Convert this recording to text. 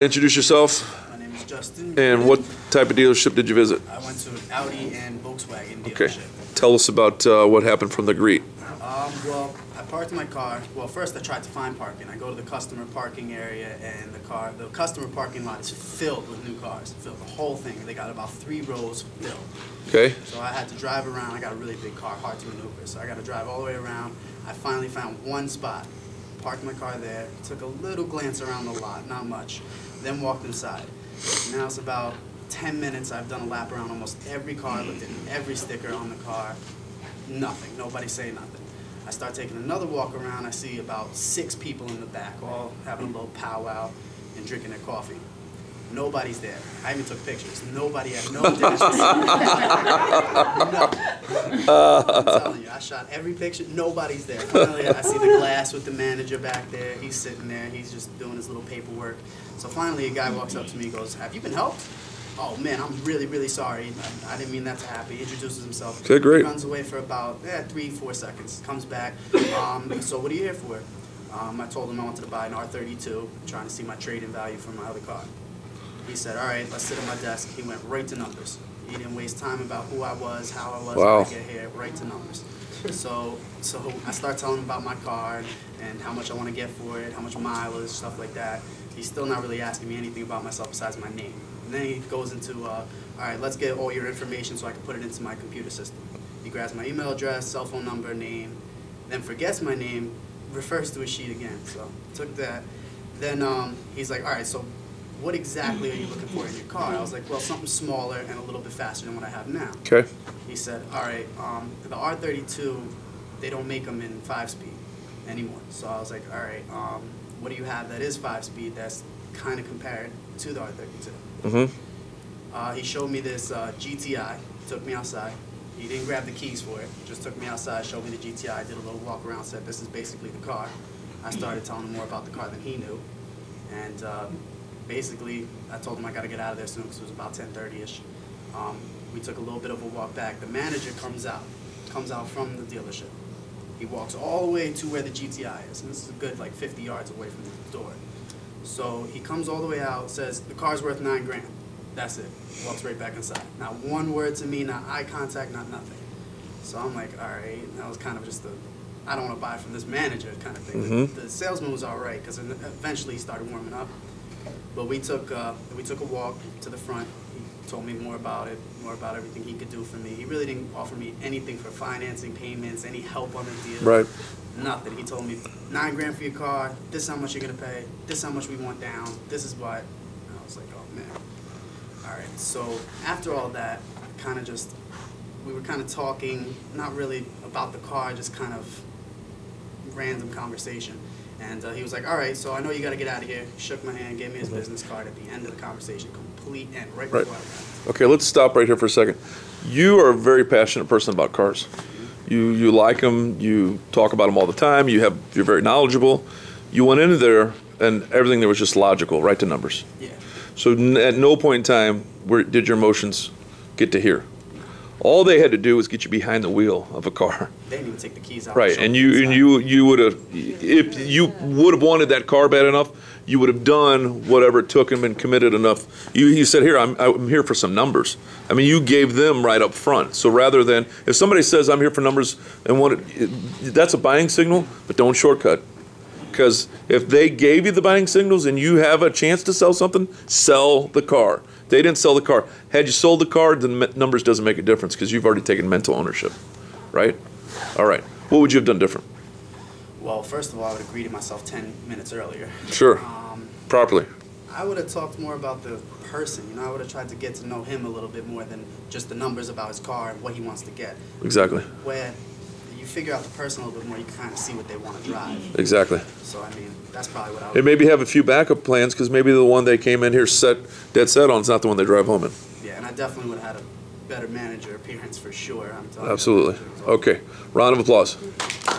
Introduce yourself. My name is Justin. And what type of dealership did you visit? I went to an Audi and Volkswagen dealership. Okay. Tell us about what happened from the greet. Well, I parked my car. Well, first I tried to find parking. I go to the customer parking area, and the customer parking lot is filled with new cars. Filled the whole thing. They got about 3 rows filled. Okay. So I had to drive around. I got a really big car, hard to maneuver. So I got to drive all the way around. I finally found one spot. Parked my car there. Took a little glance around the lot, not much. Then walked inside. Now it's about 10 minutes. I've done a lap around almost every car, looked at every sticker on the car. Nothing. Nobody say nothing. I start taking another walk around. I see about 6 people in the back, all having a little powwow and drinking their coffee. Nobody's there. I even took pictures. Nobody had no disrespect. No. I'm telling you, I shot every picture. Nobody's there. Finally, I see the glass with the manager back there. He's sitting there. He's just doing his little paperwork. So finally, a guy walks up to me and goes, "Have you been helped?" "Oh man, I'm really, really sorry. I didn't mean that to happen." He introduces himself. Okay, great. He runs away for about 3-4 seconds. Comes back. "So what are you here for?" I told him I wanted to buy an R32, trying to see my trade-in value for my other car. He said, "All right, let's sit at my desk." He went right to numbers. He didn't waste time about who I was, how I was, wow. how I get here, right to numbers. So I start telling him about my car and how much I want to get for it, how much mileage, stuff like that. He's still not really asking me anything about myself besides my name. And then he goes into, all right, let's get all your information so I can put it into my computer system. He grabs my email address, cell phone number, name, then forgets my name, refers to a sheet again. So took that. Then he's like, "All right, so what exactly are you looking for in your car?" I was like, "Well, something smaller and a little bit faster than what I have now." Okay. He said, "All right, the R32, they don't make them in 5-speed anymore." So I was like, "All right, what do you have that is 5-speed that's kind of compared to the R32?" Mm-hmm. He showed me this GTI, took me outside. He didn't grab the keys for it, just took me outside, showed me the GTI, did a little walk around, said this is basically the car. I started telling him more about the car than he knew. And basically, I told him I got to get out of there soon because it was about 10:30ish. We took a little bit of a walk back. The manager comes out from the dealership. He walks all the way to where the GTI is, and this is a good like 50 yards away from the door. So he comes all the way out, says the car's worth $9 grand. That's it. Walks right back inside. Not one word to me, not eye contact, not nothing. So I'm like, all right. That was kind of just I don't want to buy from this manager kind of thing. Mm-hmm. The salesman was all right because eventually he started warming up. But we took a walk to the front. He told me more about it, more about everything he could do for me. He really didn't offer me anything for financing, payments, any help on the deal. Right. Nothing. He told me $9 grand for your car. This is how much you're gonna pay. This is how much we want down. This is what. And I was like, oh man. All right. So after all that, we were kind of talking, not really about the car, just kind of random conversation. And he was like, all right, so I know you got to get out of here. He shook my hand, gave me his business card at the end of the conversation, complete end, right before I left. Okay, let's stop right here for a second. You are a very passionate person about cars. Mm-hmm. You like them, you talk about them all the time, you're very knowledgeable. You went into there and everything there was just logical, right to numbers. Yeah. So at no point in time did your emotions get to here. All they had to do was get you behind the wheel of a car. They didn't even take the keys out. Right, and you would have, if you would have wanted that car bad enough, you would have done whatever it took and been committed enough. You said, here, I'm here for some numbers. I mean, you gave them right up front. So rather than, if somebody says, I'm here for numbers, and that's a buying signal, but don't shortcut. Because if they gave you the buying signals and you have a chance to sell something, sell the car. They didn't sell the car. Had you sold the car, the numbers doesn't make a difference because you've already taken mental ownership, right? All right. What would you have done different? Well, first of all, I would have greeted myself 10 minutes earlier. Sure. Properly. I would have talked more about the person. You know, I would have tried to get to know him a little bit more than just the numbers about his car and what he wants to get. Exactly. Where you figure out the person a little bit more, you can kind of see what they want to drive. Exactly. So, I mean, that's probably what I would And maybe have a few backup plans because maybe the one they came in here dead set on is not the one they drive home in. Yeah, and I definitely would have had a better manager appearance for sure. I'm telling Absolutely. you. Okay. Round of applause.